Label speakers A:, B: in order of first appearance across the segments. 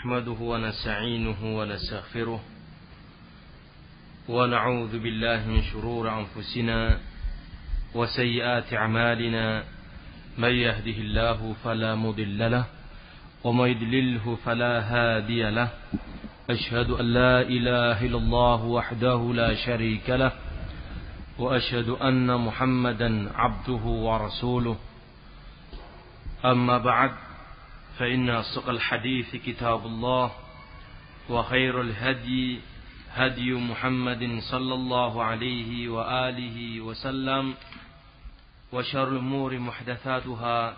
A: نحمده ونستعينه ونستغفره ونعوذ بالله من شرور أنفسنا وسيئات أعمالنا من يهده الله فلا مضل له ومن يضلله فلا هادي له أشهد أن لا إله إلا الله وحده لا شريك له وأشهد أن محمدا عبده ورسوله أما بعد فإن أصدق الحديث كتاب الله وخير الهدي هدي محمد صلى الله عليه وآله وسلم وشر الأمور محدثاتها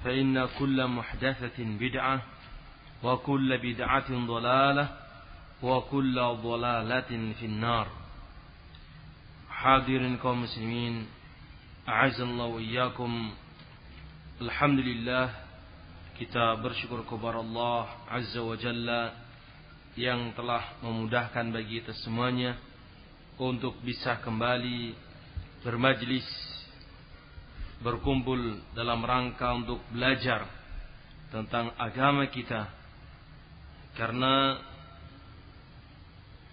A: فإن كل محدثة بدعة وكل بدعة ضلالة وكل ضلالة في النار. Hadirin kaum muslimin, a'azzallahu wa iyyakum. Alhamdulillah, kita bersyukur kepada Allah Azza wa Jalla yang telah memudahkan bagi kita semuanya untuk bisa kembali bermajlis, berkumpul dalam rangka untuk belajar tentang agama kita. Karena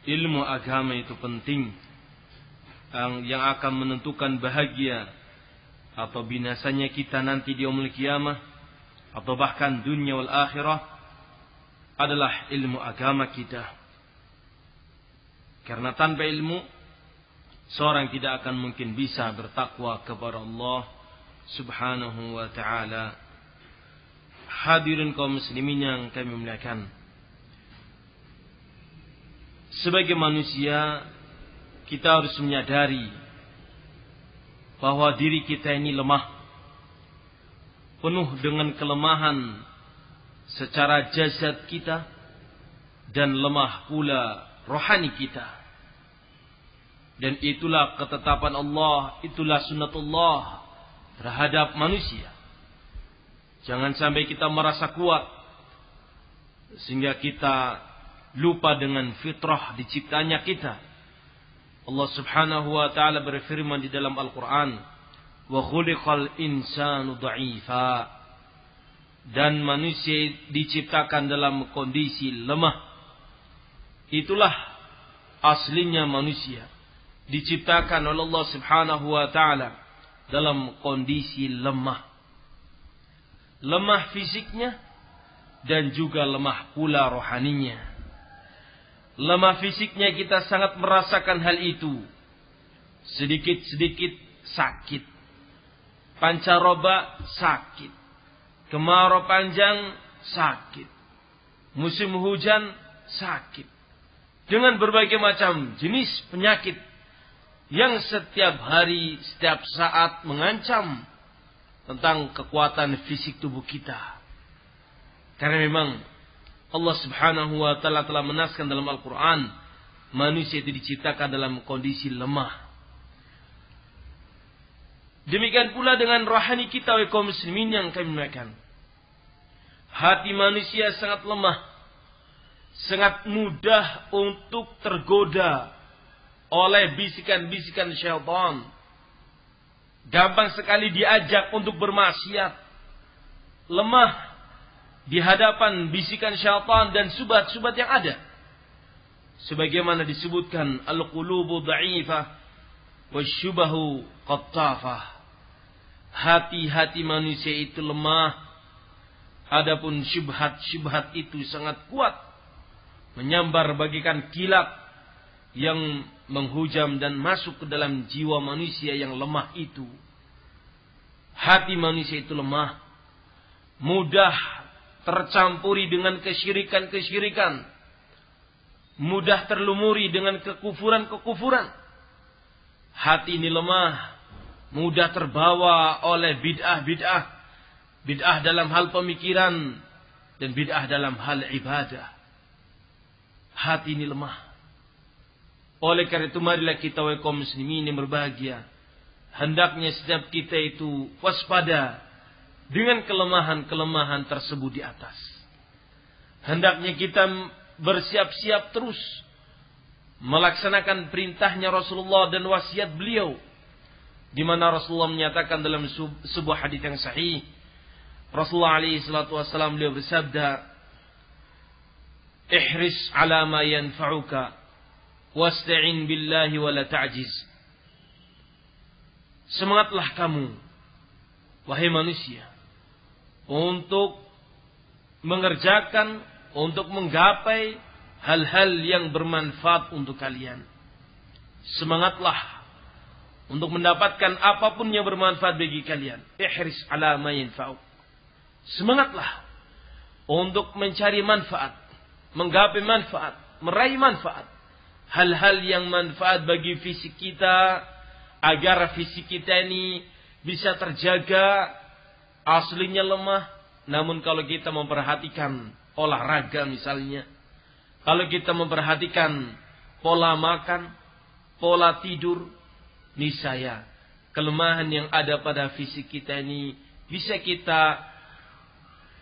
A: ilmu agama itu penting, yang akan menentukan bahagia atau binasanya kita nanti di yaumul qiyamah atau bahkan dunia wal akhirah adalah ilmu agama kita. Karena tanpa ilmu seorang tidak akan mungkin bisa bertakwa kepada Allah Subhanahu wa ta'ala. Hadirin kaum muslimin yang kami muliakan, sebagai manusia kita harus menyadari bahwa diri kita ini lemah, penuh dengan kelemahan secara jasad kita dan lemah pula rohani kita. Dan itulah ketetapan Allah, itulah sunnatullah terhadap manusia. Jangan sampai kita merasa kuat sehingga kita lupa dengan fitrah diciptanya kita. Allah Subhanahu wa ta'ala berfirman di dalam Al-Quran, wa khuliqal insanu dha'ifa, dan manusia diciptakan dalam kondisi lemah. Itulah aslinya manusia, diciptakan oleh Allah Subhanahu wa ta'ala dalam kondisi lemah. Lemah fisiknya dan juga lemah pula rohaninya. Lemah fisiknya kita sangat merasakan hal itu. Sedikit-sedikit sakit. Pancaroba sakit. Kemarau panjang sakit. Musim hujan sakit. Dengan berbagai macam jenis penyakit yang setiap hari, setiap saat mengancam tentang kekuatan fisik tubuh kita. Karena memang Allah Subhanahu wa ta'ala telah menaskan dalam Al-Quran, manusia itu diciptakan dalam kondisi lemah. Demikian pula dengan rohani kita, wahai kaum muslimin yang kami muliakan. Hati manusia sangat lemah, sangat mudah untuk tergoda oleh bisikan-bisikan syaitan. Gampang sekali diajak untuk bermaksiat. Lemah di hadapan bisikan syaitan dan subhat-subhat yang ada. Sebagaimana disebutkan, al-qulubu dha'ifah wasyubahu qattafah. Hati-hati manusia itu lemah, adapun syubhat-syubhat itu sangat kuat, menyambar bagikan kilat yang menghujam dan masuk ke dalam jiwa manusia yang lemah itu. Hati manusia itu lemah, mudah tercampuri dengan kesyirikan-kesyirikan, mudah terlumuri dengan kekufuran-kekufuran. Hati ini lemah, mudah terbawa oleh bid'ah-bid'ah, bid'ah dalam hal pemikiran dan bid'ah dalam hal ibadah. Hati ini lemah. Oleh karena itu marilah kita, wahai kaum muslimin yang berbahagia, hendaknya setiap kita itu waspada dengan kelemahan-kelemahan tersebut di atas. Hendaknya kita bersiap-siap terus melaksanakan perintahnya Rasulullah dan wasiat beliau, di mana Rasulullah menyatakan dalam sebuah hadis yang sahih, Rasulullah alaihi salatu wasallam beliau bersabda, ihris ala ma yanfa'uka wasta'in billahi wa la ta'jiz. Semangatlah kamu, wahai manusia, untuk mengerjakan, untuk menggapai hal-hal yang bermanfaat untuk kalian. Semangatlah untuk mendapatkan apapun yang bermanfaat bagi kalian. Ihris ala ma yanfa'uk. Semangatlah untuk mencari manfaat, menggapai manfaat, meraih manfaat. Hal-hal yang manfaat bagi fisik kita, agar fisik kita ini bisa terjaga. Aslinya lemah, namun kalau kita memperhatikan olahraga misalnya, kalau kita memperhatikan pola makan, pola tidur, niscaya kelemahan yang ada pada fisik kita ini bisa kita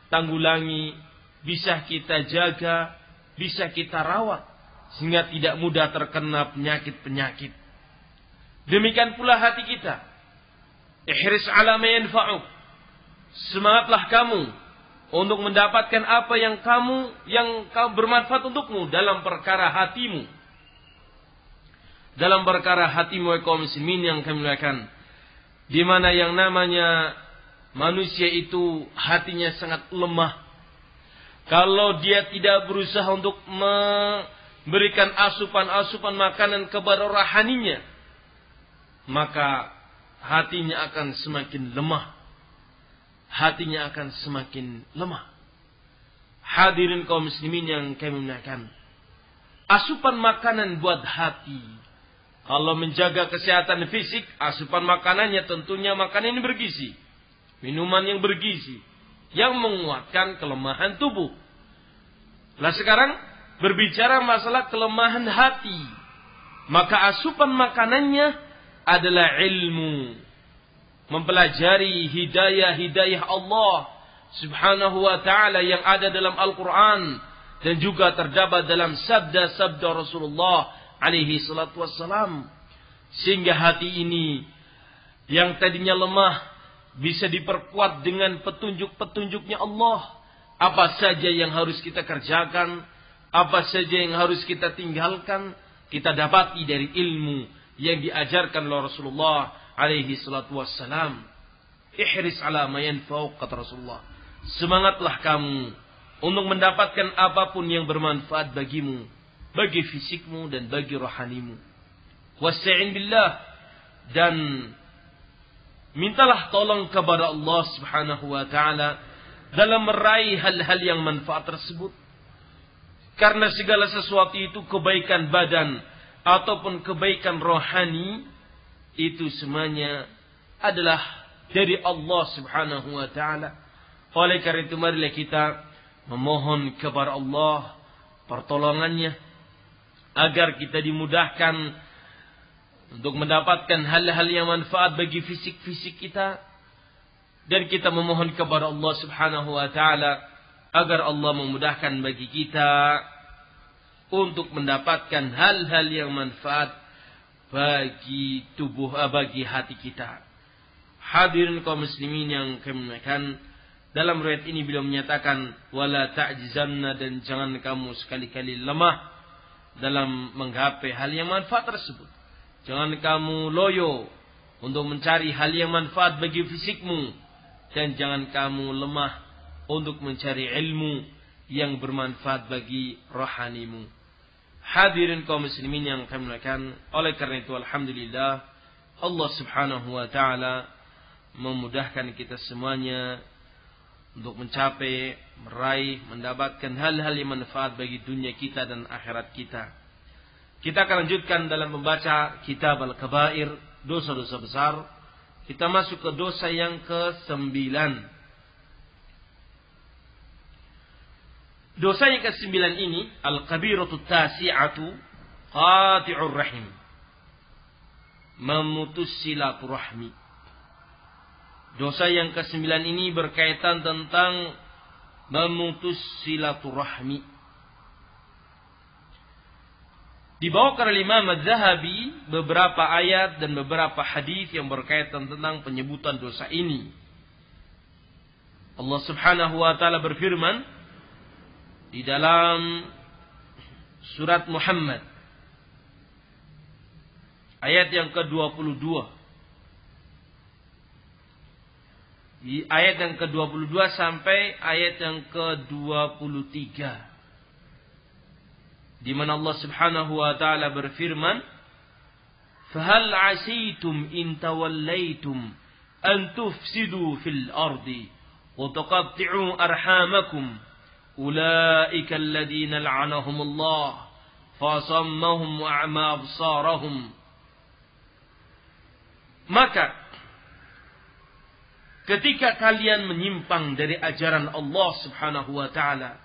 A: tanggulangi, bisa kita jaga, bisa kita rawat, sehingga tidak mudah terkena penyakit-penyakit. Demikian pula hati kita. Ihris ala ma yanfa'uk. Semangatlah kamu untuk mendapatkan apa yang bermanfaat untukmu dalam perkara hatimu. Dalam perkara hatimu kaum muslimin yang kami muliakan, di mana yang namanya manusia itu hatinya sangat lemah. Kalau dia tidak berusaha untuk memberikan asupan-asupan makanan kepada rohaninya, maka hatinya akan semakin lemah. Hatinya akan semakin lemah. Hadirin kaum muslimin yang kami muliakan, asupan makanan buat hati. Kalau menjaga kesehatan fisik, asupan makanannya tentunya makanan yang bergizi, minuman yang bergizi, yang menguatkan kelemahan tubuh. Nah sekarang berbicara masalah kelemahan hati, maka asupan makanannya adalah ilmu, mempelajari hidayah-hidayah Allah Subhanahu wa ta'ala yang ada dalam Al-Quran dan juga terdapat dalam sabda-sabda Rasulullah alaihi salatu wassalam, sehingga hati ini yang tadinya lemah bisa diperkuat dengan petunjuk-petunjuknya Allah. Apa saja yang harus kita kerjakan, apa saja yang harus kita tinggalkan, kita dapati dari ilmu yang diajarkan oleh Rasulullah alaihi salatu wassalam. Ihris ala ma yanfa'uk, kata Rasulullah. Semangatlah kamu untuk mendapatkan apapun yang bermanfaat bagimu, bagi fisikmu dan bagi rohanimu. Wasta'in billah, dan mintalah tolong kepada Allah Subhanahu wa ta'ala dalam meraih hal-hal yang manfaat tersebut. Karena segala sesuatu itu, kebaikan badan ataupun kebaikan rohani, itu semuanya adalah dari Allah Subhanahu wa ta'ala. Oleh karena itu marilah kita memohon kepada Allah pertolongannya, agar kita dimudahkan untuk mendapatkan hal-hal yang manfaat bagi fisik-fisik kita. Dan kita memohon kepada Allah Subhanahu wa ta'ala agar Allah memudahkan bagi kita untuk mendapatkan hal-hal yang manfaat bagi tubuh, bagi hati kita. Hadirin kaum muslimin yang kami muliakan, dalam riwayat ini beliau menyatakan wala ta'jizanna, dan jangan kamu sekali-kali lemah dalam menggapai hal yang manfaat tersebut. Jangan kamu loyo untuk mencari hal yang manfaat bagi fisikmu, dan jangan kamu lemah untuk mencari ilmu yang bermanfaat bagi rohanimu. Hadirin kaum muslimin yang kami muliakan, oleh karena itu alhamdulillah Allah Subhanahu wa ta'ala memudahkan kita semuanya untuk mencapai, meraih, mendapatkan hal-hal yang manfaat bagi dunia kita dan akhirat kita. Kita akan lanjutkan dalam membaca kitab Al-Kabair, dosa-dosa besar. Kita masuk ke dosa yang ke-9. Dosa yang ke-9 ini, Al-Kabiratu Tasi'atu, Qati'ur Rahim, memutus silaturahmi. Dosa yang ke-9 ini berkaitan tentang memutus silaturahmi. Dibawakan oleh Imam Az-Zahabi beberapa ayat dan beberapa hadis yang berkaitan tentang penyebutan dosa ini. Allah Subhanahu wa ta'ala berfirman di dalam surat Muhammad ayat yang ke-22. Di ayat yang ke-22 sampai ayat yang ke-23. Di mana Allah Subhanahu wa taala berfirman, "Fahal 'asaitum in tawallaitum an tufsidu fil ardi wa tuqatti'u arhamakum ulaika alladziina la'anahumullah fasammahum wa a'ma absarahum." Maka ketika kalian menyimpang dari ajaran Allah Subhanahu wa taala,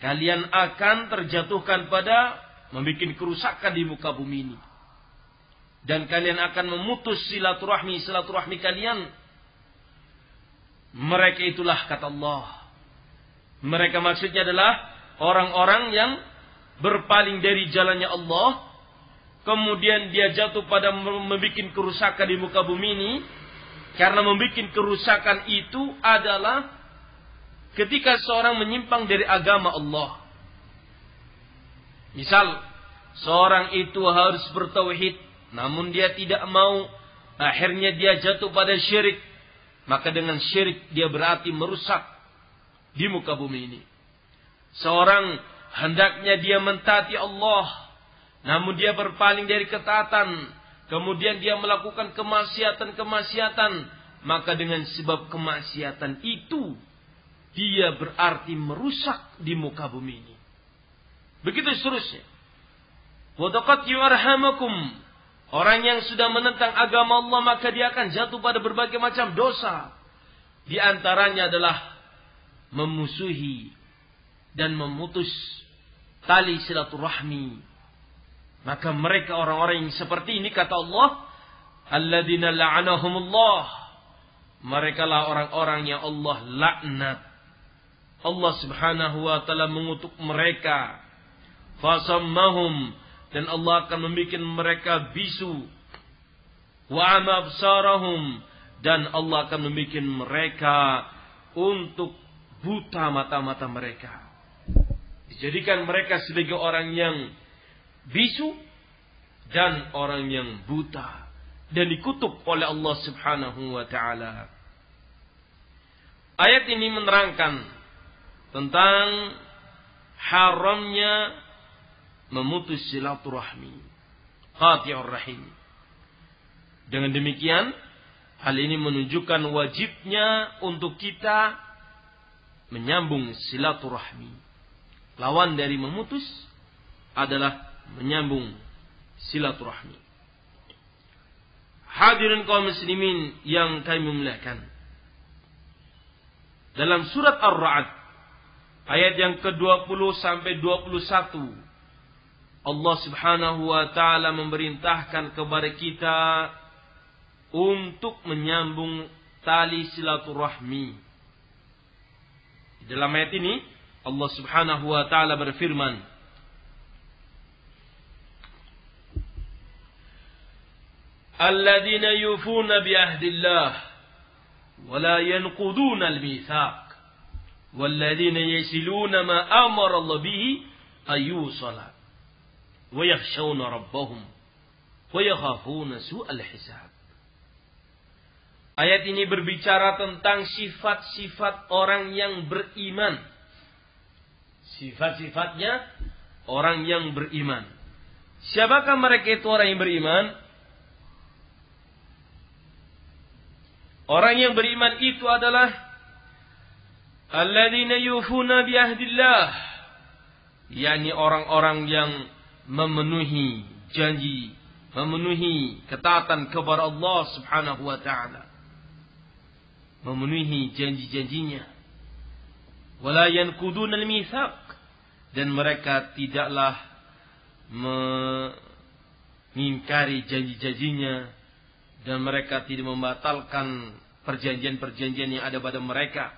A: kalian akan terjatuhkan pada membuat kerusakan di muka bumi ini. Dan kalian akan memutus silaturahmi kalian. Mereka itulah kata Allah. Mereka maksudnya adalah orang-orang yang berpaling dari jalannya Allah, kemudian dia jatuh pada membuat kerusakan di muka bumi ini. Karena membuat kerusakan itu adalah ketika seorang menyimpang dari agama Allah. Misal, seorang itu harus bertauhid, namun dia tidak mau, akhirnya dia jatuh pada syirik. Maka dengan syirik dia berarti merusak di muka bumi ini. Seorang hendaknya dia mentaati Allah, namun dia berpaling dari ketaatan, kemudian dia melakukan kemaksiatan, maka dengan sebab kemaksiatan itu dia berarti merusak di muka bumi ini. Begitu seterusnya. Wa taqatti'u arhamakum. Orang yang sudah menentang agama Allah maka dia akan jatuh pada berbagai macam dosa. Di antaranya adalah memusuhi dan memutus tali silaturahmi. Maka mereka orang-orang yang seperti ini kata Allah, alladzina la'anahumullah. Mereka lah orang-orang yang Allah laknat. Allah Subhanahu wa taala mengutuk mereka. Fasammahum, dan Allah akan membuat mereka bisu. Wa ama absarahum, dan Allah akan membuat mereka untuk buta mata-mata mereka. Dijadikan mereka sebagai orang yang bisu dan orang yang buta, dan dikutuk oleh Allah Subhanahu wa taala. Ayat ini menerangkan tentang haramnya memutus silaturahmi, qati'ur rahim. Dengan demikian, hal ini menunjukkan wajibnya untuk kita menyambung silaturahmi. Lawan dari memutus adalah menyambung silaturahmi. Hadirin kaum muslimin yang kami muliakan, dalam surat Ar-Ra'd ayat yang ke-20 sampai 21, Allah Subhanahu wa taala memerintahkan kepada kita untuk menyambung tali silaturahmi. Dalam ayat ini Allah Subhanahu wa taala berfirman, alladzina yufuna bi'ahdillah wa la yanquduna al-mitsaq walladzina yasiluna ma amara Allah bihi ayyusala wa yakhshawna rabbahum wa yakhafuna su'al hisab. Ayat ini berbicara tentang sifat-sifat orang yang beriman. Sifat-sifatnya orang yang beriman. Siapakah mereka itu orang yang beriman? Orang yang beriman itu adalah alladzina yufuna bi'ahdillah, yakni orang-orang yang memenuhi janji, memenuhi ketaatan kepada Allah Subhanahu wa taala, memenuhi janji-janjinya. Wala yanquduna al-mitsaq, dan mereka tidaklah mengingkari janji-janjinya, dan mereka tidak membatalkan perjanjian-perjanjian yang ada pada mereka.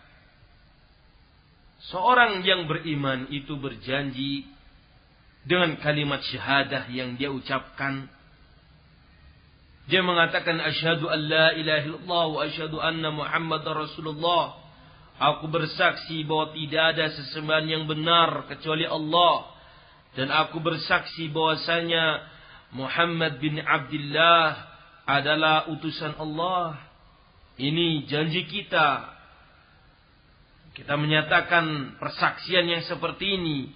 A: Seorang yang beriman itu berjanji dengan kalimat syahadah yang dia ucapkan. Dia mengatakan asyhadu an la ilaha illallah wa asyhadu anna Muhammadar Rasulullah. Aku bersaksi bahwa tidak ada sesembahan yang benar kecuali Allah, dan aku bersaksi bahwasanya Muhammad bin Abdullah adalah utusan Allah. Ini janji kita. Kita menyatakan persaksian yang seperti ini,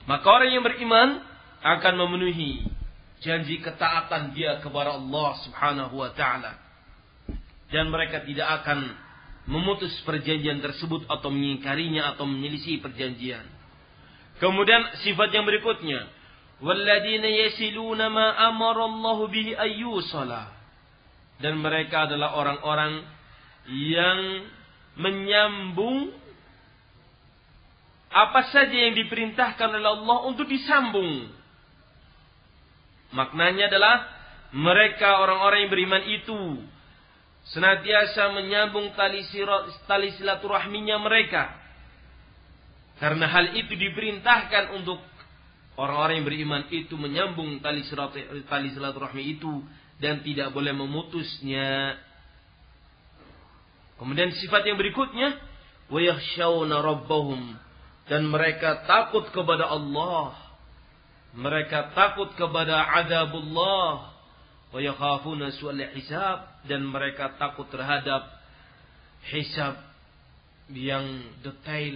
A: maka orang yang beriman akan memenuhi janji ketaatan dia kepada Allah Subhanahu wa taala, dan mereka tidak akan memutus perjanjian tersebut atau mengingkarinya atau menyelisih perjanjian. Kemudian sifat yang berikutnya, walladzina yasiluna ma amara Allah bihi ayyusala, dan mereka adalah orang-orang yang menyambung apa saja yang diperintahkan oleh Allah untuk disambung. Maknanya adalah mereka orang-orang yang beriman itu senantiasa menyambung tali silaturahminya mereka. Karena hal itu diperintahkan untuk orang-orang yang beriman itu menyambung tali silaturahmi itu dan tidak boleh memutusnya. Kemudian sifat yang berikutnya, wa yakhshawna rabbahum, dan mereka takut kepada Allah. Mereka takut kepada azabullah. Wa yakhafuna su'al hisab, dan mereka takut terhadap hisab yang detail,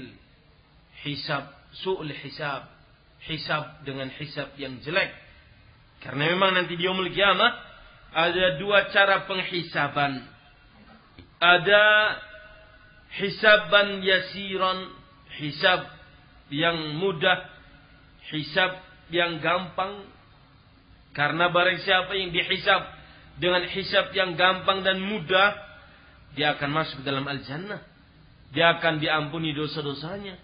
A: hisab su'ul hisab, hisab dengan hisab yang jelek. Karena memang nanti di yaumul qiyamah ada dua cara penghisaban. Ada hisaban yasiran, hisab yang mudah, hisab yang gampang. Karena barang siapa yang dihisab dengan hisab yang gampang dan mudah, dia akan masuk dalam al-jannah. Dia akan diampuni dosa-dosanya.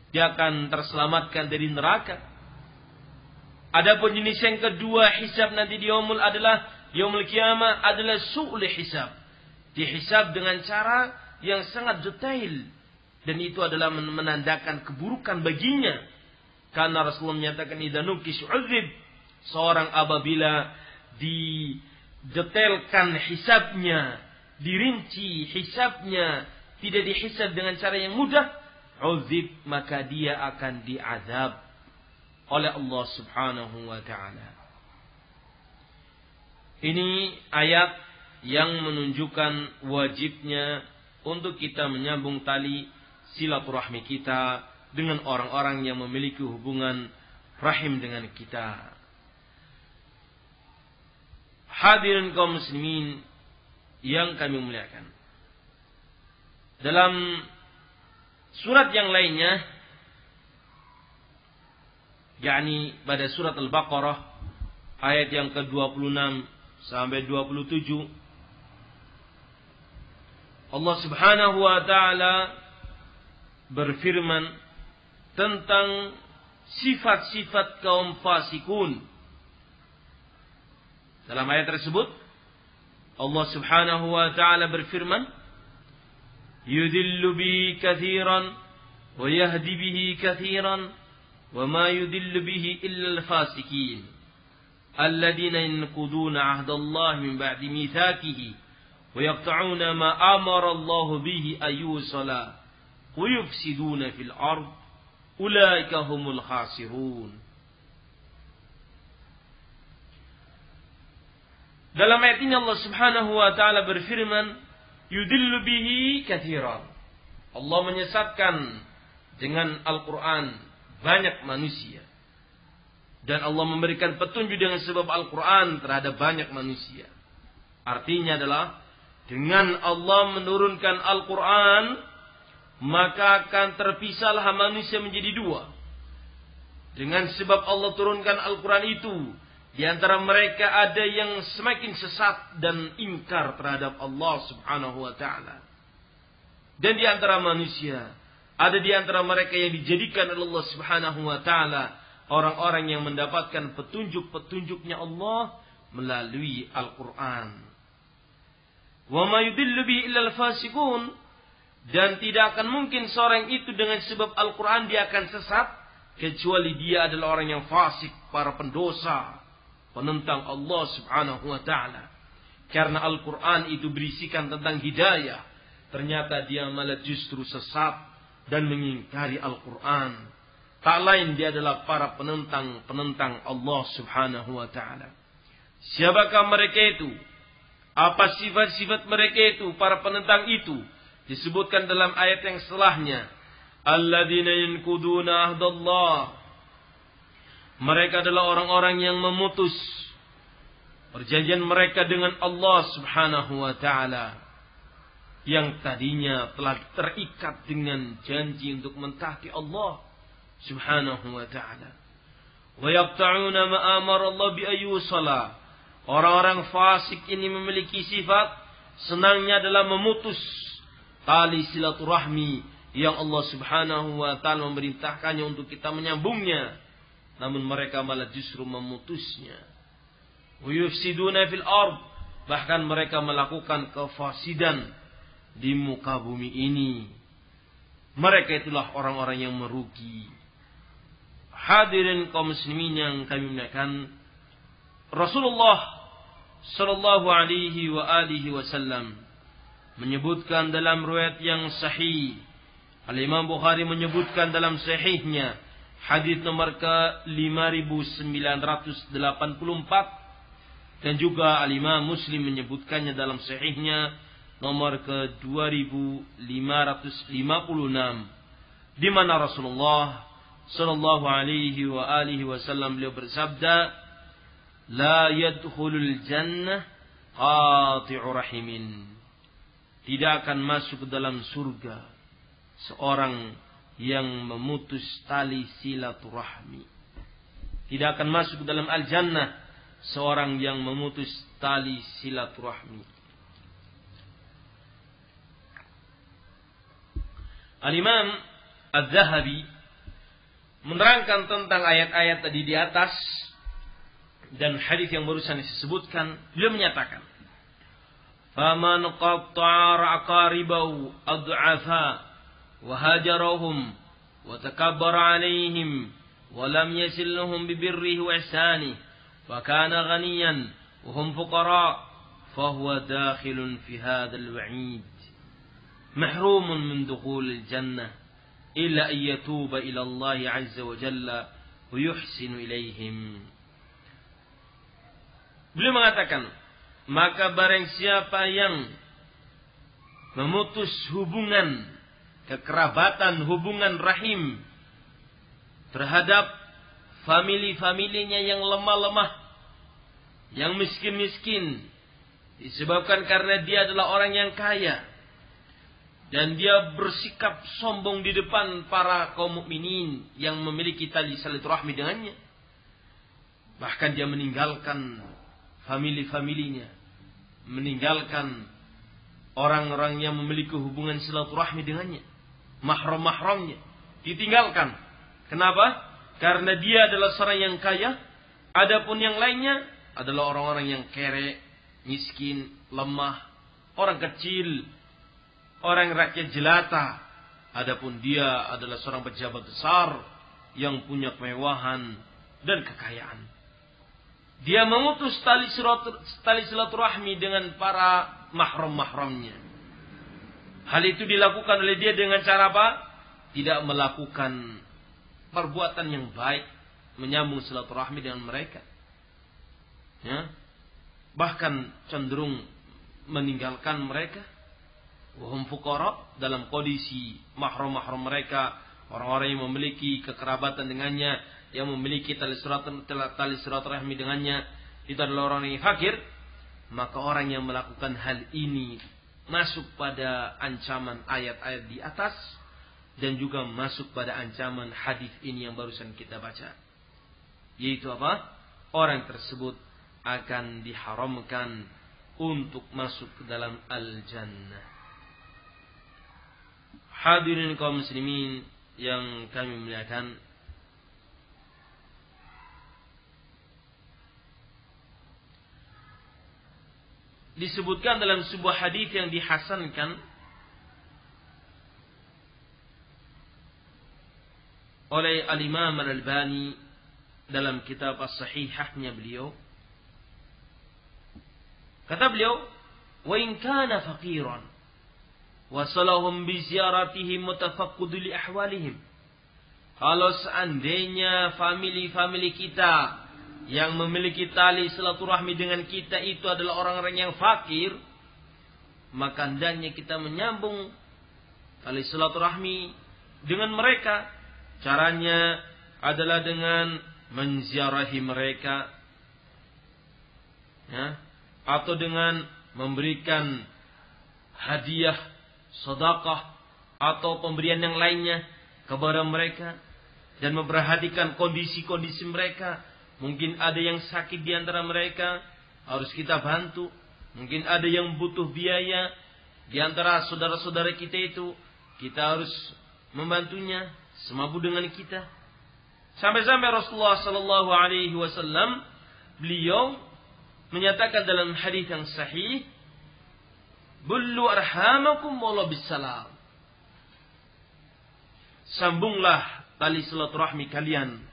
A: Dia akan terselamatkan dari neraka. Adapun jenis yang kedua, hisab nanti di yaumul qiyamah adalah su'ul hisab. Dihisab dengan cara yang sangat detail. Dan itu adalah menandakan keburukan baginya. Karena Rasulullah menyatakan idza nukish uzib, seorang apabila didetailkan hisabnya, dirinci hisabnya, tidak dihisab dengan cara yang mudah, uzib, maka dia akan diazab oleh Allah Subhanahu wa taala. Ini ayat yang menunjukkan wajibnya untuk kita menyambung tali silaturahmi kita dengan orang-orang yang memiliki hubungan rahim dengan kita. Hadirin kaum muslimin yang kami muliakan, dalam surat yang lainnya, yakni pada surat Al-Baqarah ayat yang ke-26 sampai 27, Allah Subhanahu wa taala berfirman tentang sifat-sifat kaum fasikun. Dalam ayat tersebut Allah Subhanahu wa taala berfirman, yudillu bihi katsiran wa yahdi bihi katsiran wa ma yudillu bihi illa al-fasikin alladhina yanquduna 'ahdallahi min ba'di mithaqihi wa yaqta'una ma amara Allah bihi ayyusala wa yufsiduna fil ard ulaika humul khasirun. Dalam ayat ini Allah Subhanahu wa taala berfirman, yudillu bihi katsiran. Allah menyesatkan dengan Al-Qur'an banyak manusia. Dan Allah memberikan petunjuk dengan sebab Al-Qur'an terhadap banyak manusia. Artinya adalah dengan Allah menurunkan Al-Qur'an, maka akan terpisahlah manusia menjadi dua. Dengan sebab Allah turunkan Al-Qur'an itu, di antara mereka ada yang semakin sesat dan ingkar terhadap Allah Subhanahu wa taala. Dan di antara manusia ada di antara mereka yang dijadikan oleh Allah Subhanahu wa taala orang-orang yang mendapatkan petunjuk-petunjuknya Allah melalui Al-Qur'an. Wa ma yudillu bihi illa al-fasiqun, dan tidak akan mungkin seorang itu dengan sebab Al-Qur'an dia akan sesat kecuali dia adalah orang yang fasik, para pendosa, penentang Allah Subhanahu wa taala. Karena Al-Qur'an itu berisikan tentang hidayah, ternyata dia malah justru sesat dan mengingkari Al-Qur'an. Tak lain dia adalah para penentang Allah Subhanahu wa taala. Siapakah mereka itu? Apa sifat-sifat mereka itu? Para penentang itu disebutkan dalam ayat yang setelahnya. Alladzina yanquduna ahdallah. Mereka adalah orang-orang yang memutus perjanjian mereka dengan Allah Subhanahu wa taala, yang tadinya telah terikat dengan janji untuk mentaati Allah Subhanahu wa taala. Wa yaqta'una ma amara Allah bi ayyusala. Orang-orang fasik ini memiliki sifat senangnya adalah memutus tali silaturahmi yang Allah Subhanahu wa taala memerintahkannya untuk kita menyambungnya, namun mereka malah justru memutusnya. Wa yufsiduna fil ard, bahkan mereka melakukan kefasidan di muka bumi ini. Mereka itulah orang-orang yang merugi. Hadirin kaum muslimin yang kami muliakan, Rasulullah sallallahu alaihi wa alihi wasallam menyebutkan dalam riwayat yang sahih, Al-Imam Bukhari menyebutkan dalam sahihnya hadis nomor ke-5984, dan juga Al-Imam Muslim menyebutkannya dalam sahihnya nomor ke-2556, di mana Rasulullah sallallahu alaihi wa alihi wasallam beliau bersabda, la yadkhulul jannah qati'u rahimin. Tidak akan masuk ke dalam surga seorang yang memutus tali silaturahmi. Tidak akan masuk ke dalam al-jannah seorang yang memutus tali silaturahmi. Al-Imam Az-Zahabi menerangkan tentang ayat-ayat tadi di atas dan hadis yang barusan disebutkan. Beliau menyatakan, faman qatta'a aqaribahu ad'afa wa hajarahum wa takabbara 'alaihim wa lam yasilhum bi birrihi wa ihsanihi wa kana ghaniyan wa hum fuqara fa huwa dakhilun fi hadzal wa'id mahrumun min dukhulil jannah illa an yatuba ila Allah 'azza wa jalla wa yuhsinu ilaihim. Beliau mengatakan, maka barang siapa yang memutus hubungan kekerabatan, hubungan rahim terhadap famili-familinya yang lemah-lemah, yang miskin-miskin, disebabkan karena dia adalah orang yang kaya dan dia bersikap sombong di depan para kaum mukminin yang memiliki tali silaturahmi dengannya, bahkan dia meninggalkan famili-familinya, meninggalkan orang-orang yang memiliki hubungan silaturahmi dengannya, mahram-mahramnya ditinggalkan. Kenapa? Karena dia adalah seorang yang kaya, adapun yang lainnya adalah orang-orang yang kere, miskin, lemah, orang kecil, orang rakyat jelata. Adapun dia adalah seorang pejabat besar yang punya kemewahan dan kekayaan. Dia memutus tali silaturahmi dengan para mahram-mahramnya. Hal itu dilakukan oleh dia dengan cara apa? Tidak melakukan perbuatan yang baik, menyambung silaturahmi dengan mereka. Ya. Bahkan cenderung meninggalkan mereka. Wahum fuqara, dalam kondisi mahram-mahram mereka, orang-orang yang memiliki kekerabatan dengannya, yang memiliki tali silaturahmi dengannya, itu adalah orang yang fakir. Maka orang yang melakukan hal ini masuk pada ancaman ayat-ayat di atas, dan juga masuk pada ancaman hadis ini yang barusan kita baca, yaitu apa? Orang tersebut akan diharamkan untuk masuk ke dalam al-jannah. Hadirin kaum muslimin yang kami muliakan, disebutkan dalam sebuah hadis yang dihasankan oleh Al-Imam Al-Albani dalam kitab As-Sahihahnya beliau. Kata beliau, wa in kana faqiran wasalahum bi ziyaratihim mutafaqqud li ahwalihim kalau seandainya famili-famili kita yang memiliki tali silaturahmi dengan kita itu adalah orang-orang yang fakir, maka hendaknya kita menyambung tali silaturahmi dengan mereka. Caranya adalah dengan menziarahi mereka, ya, atau dengan memberikan hadiah, sedekah atau pemberian yang lainnya kepada mereka, dan memperhatikan kondisi-kondisi mereka. Mungkin ada yang sakit di antara mereka, harus kita bantu. Mungkin ada yang butuh biaya di antara saudara-saudara kita itu, kita harus membantunya semampu dengan kita. Sampai-sampai Rasulullah sallallahu alaihi wasallam beliau menyatakan dalam hadis yang sahih, "Bullu arhamakum walau bisalam." Sambunglah tali silaturahmi kalian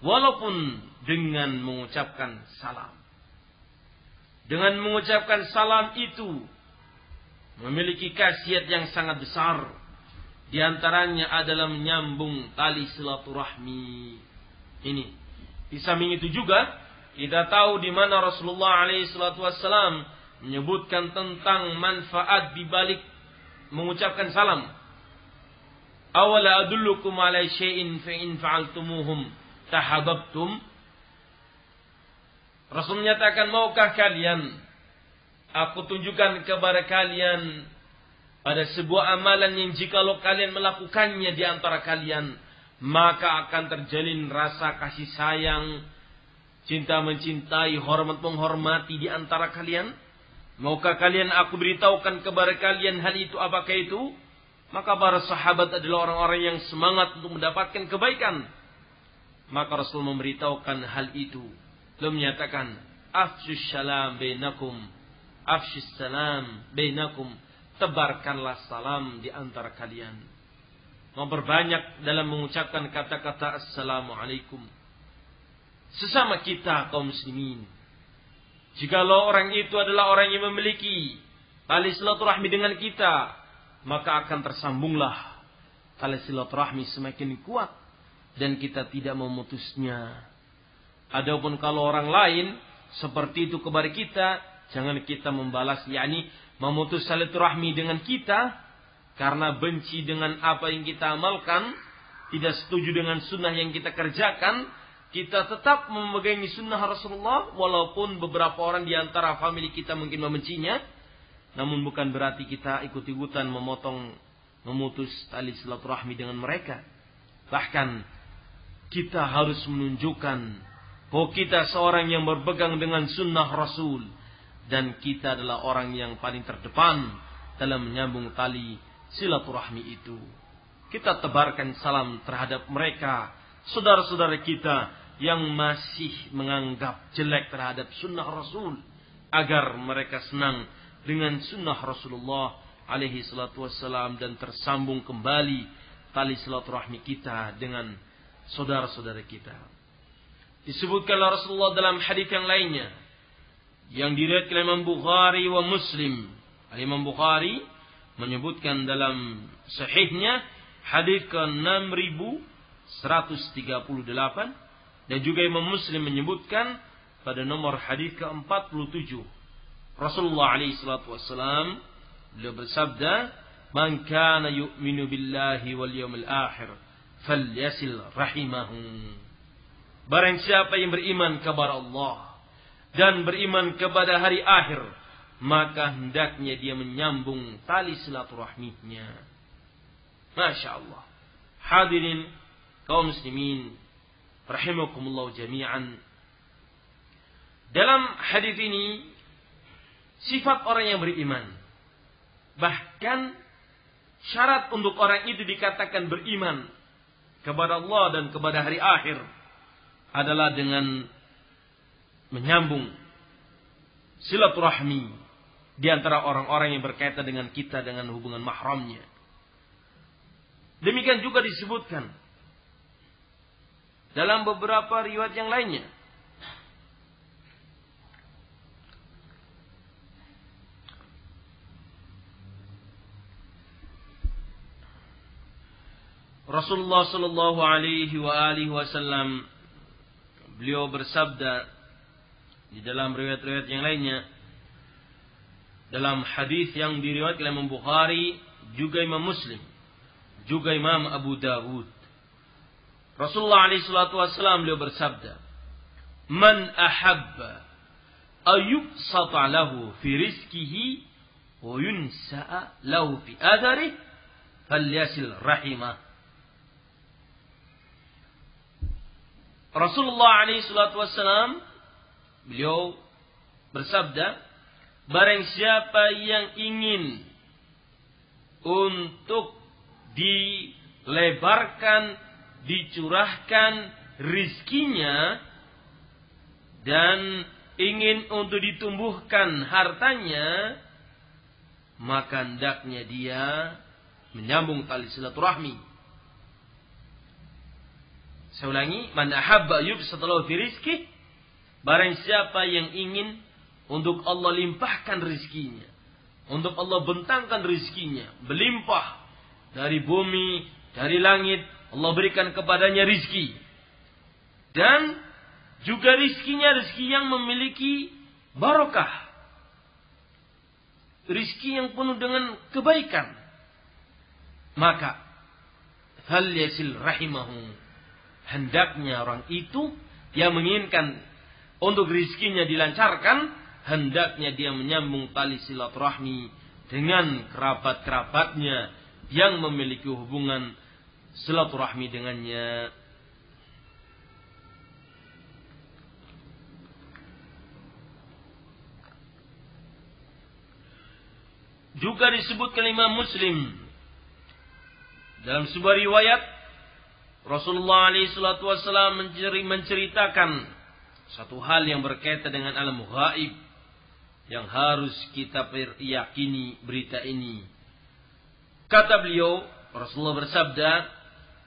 A: walaupun dengan mengucapkan salam. Dengan mengucapkan salam itu memiliki khasiat yang sangat besar. Di antaranya adalah menyambung tali silaturahmi. Ini. Di samping itu juga kita tahu di mana Rasulullah SAW menyebutkan tentang manfaat di balik mengucapkan salam. Awala adullukum ala syai'in fa in fa'altumuhum tahabbtum. Rasul menyatakan, maukah kalian aku tunjukkan kepada kalian ada sebuah amalan yang jikalau kalian melakukannya di antara kalian, maka akan terjalin rasa kasih sayang, cinta mencintai, hormat menghormati di antara kalian. Maukah kalian aku beritahukan kepada kalian hal itu? Apakah itu? Maka para sahabat adalah orang-orang yang semangat untuk mendapatkan kebaikan. Maka Rasul memberitahukan hal itu. Beliau menyatakan, afshus salam bainakum, afshus salam bainakum, tebarkanlah salam di antara kalian. Memperbanyak dalam mengucapkan kata-kata assalamualaikum sesama kita kaum muslimin. Jikalau orang itu adalah orang yang memiliki tali silaturahmi dengan kita, maka akan tersambunglah tali silaturahmi semakin kuat dan kita tidak memutusnya. Adapun kalau orang lain seperti itu kepada kita, jangan kita membalas, yakni memutus silaturahmi dengan kita karena benci dengan apa yang kita amalkan, tidak setuju dengan sunnah yang kita kerjakan. Kita tetap memegangi sunnah Rasulullah walaupun beberapa orang di antara famili kita mungkin membencinya. Namun bukan berarti kita ikut-ikutan memutus tali silaturahmi dengan mereka. Bahkan kita harus menunjukkan bahwa kita seorang yang berpegang dengan sunnah Rasul. Dan kita adalah orang yang paling terdepan dalam menyambung tali silaturahmi itu. Kita tebarkan salam terhadap mereka, saudara-saudara kita yang masih menganggap jelek terhadap sunnah Rasul, agar mereka senang dengan sunnah Rasulullah alaihi salatu wassalam dan tersambung kembali tali silaturahmi kita dengan saudara-saudara kita. Disebutkan oleh Rasulullah dalam hadis yang lainnya yang diriwayatkan oleh Imam Bukhari wa Muslim. Imam Bukhari menyebutkan dalam sahihnya hadis ke-6138 dan juga Imam Muslim menyebutkan pada nomor hadis ke-47. Rasulullah alaihi salatu wassalam beliau bersabda, "Man kana yu'minu billahi wal yawmil akhir falyasil rahimahu." Barang siapa yang beriman kepada Allah dan beriman kepada hari akhir, maka hendaknya dia menyambung tali silaturahminya. Masya Allah. Hadirin kaum muslimin rahimakumullah jami'an. Dalam hadis ini sifat orang yang beriman. Bahkan syarat untuk orang itu dikatakan beriman kepada Allah dan kepada hari akhir adalah dengan menyambung silaturahmi di antara orang-orang yang berkaitan dengan kita dengan hubungan mahramnya. Demikian juga disebutkan dalam beberapa riwayat yang lainnya. Rasulullah sallallahu alaihi wasallam beliau bersabda di dalam riwayat-riwayat yang lainnya, dalam hadis yang diriwayatkan oleh Imam Bukhari, juga Imam Muslim, juga Imam Abu Dawud. Rasulullah alaihi salatu wasallam beliau bersabda, "Man ahabba ayubsata lahu fi rizqihi wa yunsa'a lahu fi adarihi falyasil rahimah." Rasulullah alaihi salatu wassalam beliau bersabda, barang siapa yang ingin untuk dilebarkan, dicurahkan rizkinya, dan ingin untuk ditumbuhkan hartanya, maka hendaknya dia menyambung tali silaturahmi. Saya ulangi, man ahabba yubsata lahu fi rizqihi, barang siapa yang ingin untuk Allah limpahkan rizkinya, untuk Allah bentangkan rizkinya, berlimpah dari bumi, dari langit, Allah berikan kepadanya rizki. Dan juga rizkinya rizki yang memiliki barokah, rizki yang penuh dengan kebaikan, maka hal yasil rahimahu, hendaknya orang itu yang menginginkan untuk rizkinya dilancarkan, hendaknya dia menyambung tali silaturahmi dengan kerabat-kerabatnya yang memiliki hubungan silaturahmi dengannya. Juga disebutkan Imam Muslim dalam sebuah riwayat, Rasulullah SAW menceritakan satu hal yang berkaitan dengan alam ghaib yang harus kita yakini berita ini. Kata beliau, Rasulullah bersabda,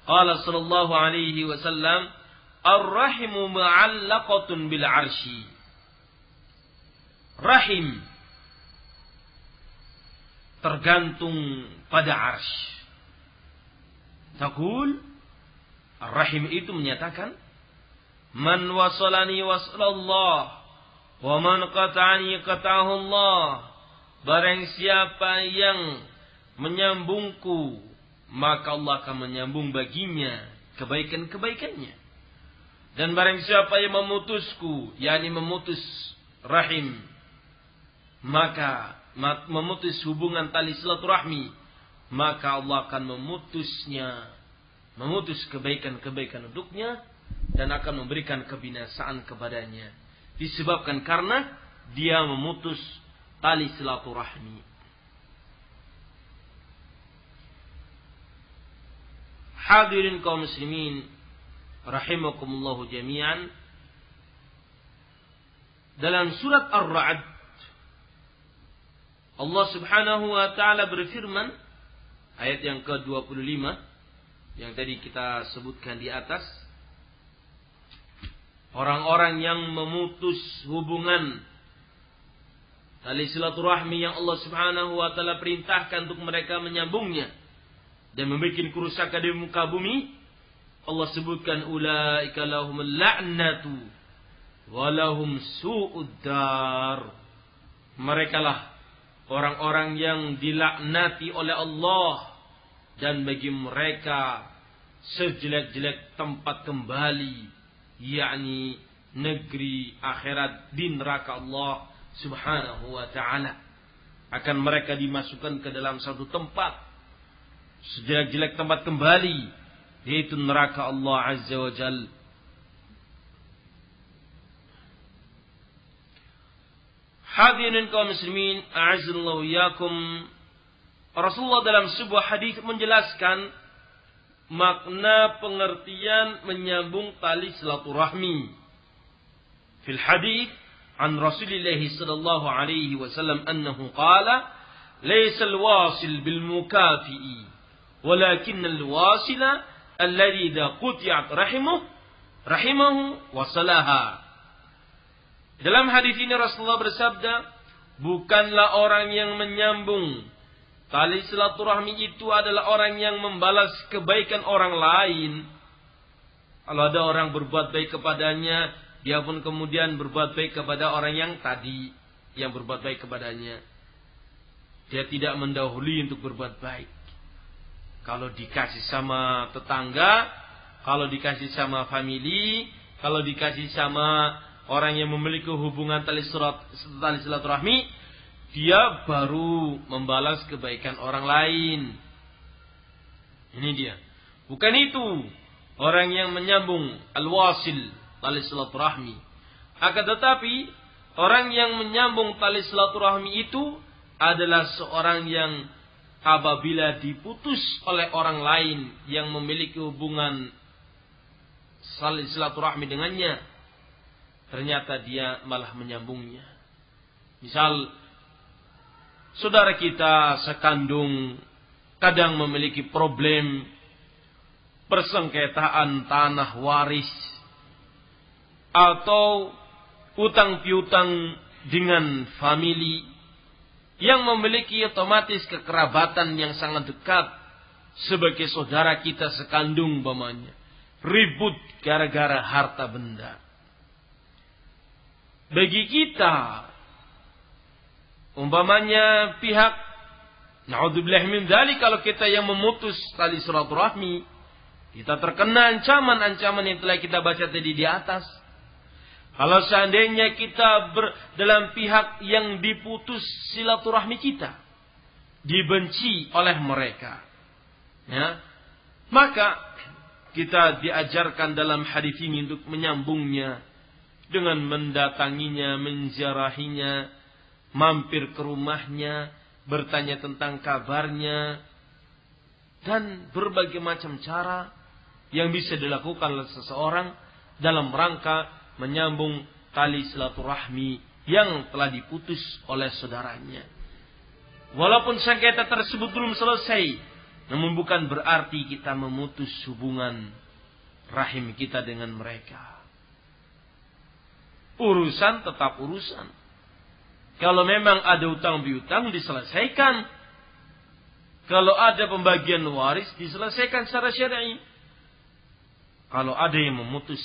A: qala sallallahu alaihi wasallam, ar-rahimu mu'allaqatun bil arsy. Rahim tergantung pada arsy. Taqul, ar-rahim itu menyatakan, man wasalani wasalallah, wa man qata'ani qata'ahu Allah. Barang siapa yang menyambungku, maka Allah akan menyambung baginya kebaikan-kebaikannya. Dan barang siapa yang memutusku, yakni memutus rahim, maka memutus hubungan tali silaturahmi, maka Allah akan memutus kebaikan-kebaikan untuknya dan akan memberikan kebinasaan kepadanya, disebabkan karena dia memutus tali silaturahmi. Hadirin kaum muslimin rahimakumullahu jami'an, dalam surat Ar-Ra'd Allah Subhanahu wa taala berfirman, ayat yang ke-25 yang tadi kita sebutkan di atas, orang-orang yang memutus hubungan tali silaturahmi yang Allah Subhanahu wa taala perintahkan untuk mereka menyambungnya dan membuat kerusakan di muka bumi, Allah sebutkan ulaika lahumul la'natu wa lahum su'ud dar. Merekalah orang-orang yang dilaknati oleh Allah, dan bagi mereka sejelek-jelek tempat kembali, yakni negeri akhirat di neraka Allah Subhanahu wa ta'ala. Akan mereka dimasukkan ke dalam satu tempat, sejelek-jelek tempat kembali, yaitu neraka Allah Azza wa Jal. Hadirin kaum muslimin, a'azzallahu iyyakum, Rasulullah dalam sebuah hadis menjelaskan makna pengertian menyambung tali silaturahmi. Fil hadis an Rasulillah sallallahu alaihi wasallam annahu qala, "Laysa al-wasil bil mukafi'i, walakin al-wasila alladhi idza quti'at rahimahu wasalaha." Dalam hadis ini Rasulullah bersabda, bukanlah orang yang menyambung Tali silaturahmi itu adalah orang yang membalas kebaikan orang lain. Kalau ada orang berbuat baik kepadanya, dia pun kemudian berbuat baik kepada orang yang tadi yang berbuat baik kepadanya. Dia tidak mendahului untuk berbuat baik. Kalau dikasih sama tetangga, kalau dikasih sama family, kalau dikasih sama orang yang memiliki hubungan tali silaturahmi, dia baru membalas kebaikan orang lain. Ini dia. Bukan itu orang yang menyambung al-wasil, tali silaturahmi. Akan tetapi orang yang menyambung tali silaturahmi itu adalah seorang yang apabila diputus oleh orang lain yang memiliki hubungan tali silaturahmi dengannya, ternyata dia malah menyambungnya. Misal saudara kita sekandung kadang memiliki problem persengketaan tanah waris atau utang piutang dengan famili yang memiliki otomatis kekerabatan yang sangat dekat sebagai saudara kita sekandung umpamanya, ribut gara-gara harta benda. Bagi kita umpamanya pihak naudzubillah min dzalik, kalau kita yang memutus tali silaturahmi, kita terkena ancaman-ancaman yang telah kita baca tadi di atas. Kalau seandainya kita dalam pihak yang diputus silaturahmi kita, dibenci oleh mereka, ya, maka kita diajarkan dalam hadis ini untuk menyambungnya dengan mendatanginya, menziarahinya, mampir ke rumahnya, bertanya tentang kabarnya, dan berbagai macam cara yang bisa dilakukan oleh seseorang dalam rangka menyambung tali silaturahmi yang telah diputus oleh saudaranya. Walaupun sengketa tersebut belum selesai, namun bukan berarti kita memutus hubungan rahim kita dengan mereka. Urusan tetap urusan. Kalau memang ada utang piutang, diselesaikan. Kalau ada pembagian waris, diselesaikan secara syar'i. Kalau ada yang memutus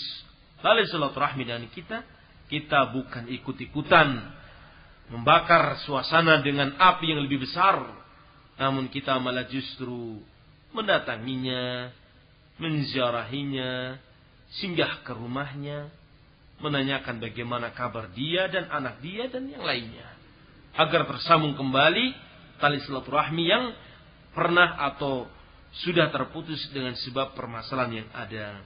A: tali silaturahmi dengan kita, kita bukan ikut-ikutan membakar suasana dengan api yang lebih besar, namun kita malah justru mendatanginya, menziarahinya, singgah ke rumahnya, menanyakan bagaimana kabar dia dan anak dia dan yang lainnya, agar tersambung kembali tali silaturahmi yang pernah atau sudah terputus dengan sebab permasalahan yang ada.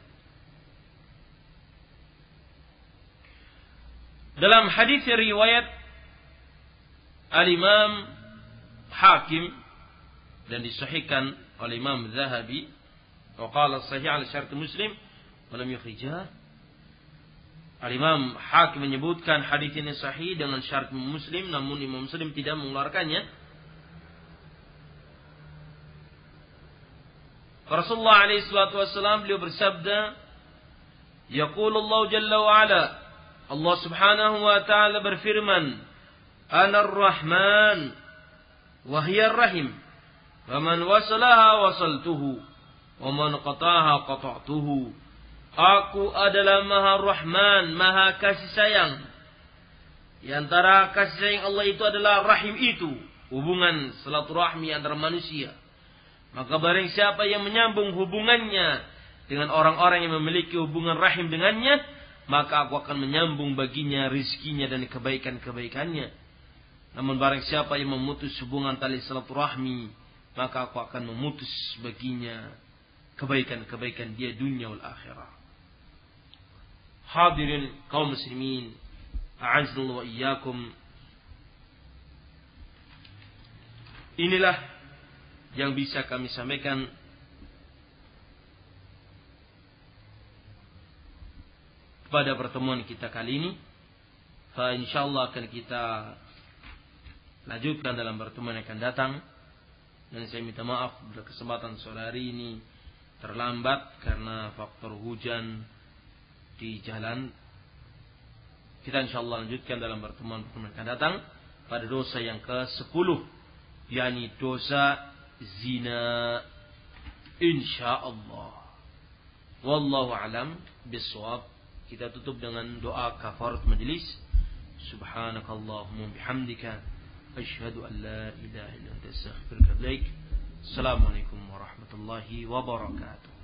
A: Dalam hadis riwayat Al-Imam Hakim dan disahihkan oleh Imam Zahabi, wa qala sahih ala syart Muslim wa lam yukhrijah. Al-Imam Hakim menyebutkan hadis ini sahih dengan syarat Muslim, namun Imam Muslim tidak mengeluarkannya. Rasulullah alaihi salatu wasallam beliau bersabda, yaqulullahu jalla wa ala, Allah subhanahu wa ta'ala berfirman, Ana ar-Rahman wa hiya ar-Rahim, wa man wasalaha wasaltuhu, wa man qataha qata'tuhu. Aku adalah Maha Rahman, Maha kasih sayang. Di antara kasih sayang Allah itu adalah rahim itu, hubungan silaturahmi antara manusia. Maka barang siapa yang menyambung hubungannya dengan orang-orang yang memiliki hubungan rahim dengannya, maka aku akan menyambung baginya rizkinya dan kebaikan-kebaikannya. Namun barang siapa yang memutus hubungan tali silaturahmi, maka aku akan memutus baginya kebaikan-kebaikan dia dunia wal akhirah. Hadirin kaum muslimin, a'azzallahu wa iyyakum. Inilah yang bisa kami sampaikan pada pertemuan kita kali ini. Insyaallah akan kita lanjutkan dalam pertemuan yang akan datang. Dan saya minta maaf berkesempatan sore hari ini terlambat karena faktor hujan di jalan. Kita insyaallah lanjutkan dalam pertemuan yang akan datang pada dosa yang ke-10 yakni dosa zina, insyaallah. Wallahu alam bissawab. Kita tutup dengan doa kafarat majlis. Subhanakallahumma bihamdika asyhadu an la ilaha illa anta astaghfiruka wa atubu ilaik. Assalamualaikum warahmatullahi wabarakatuh.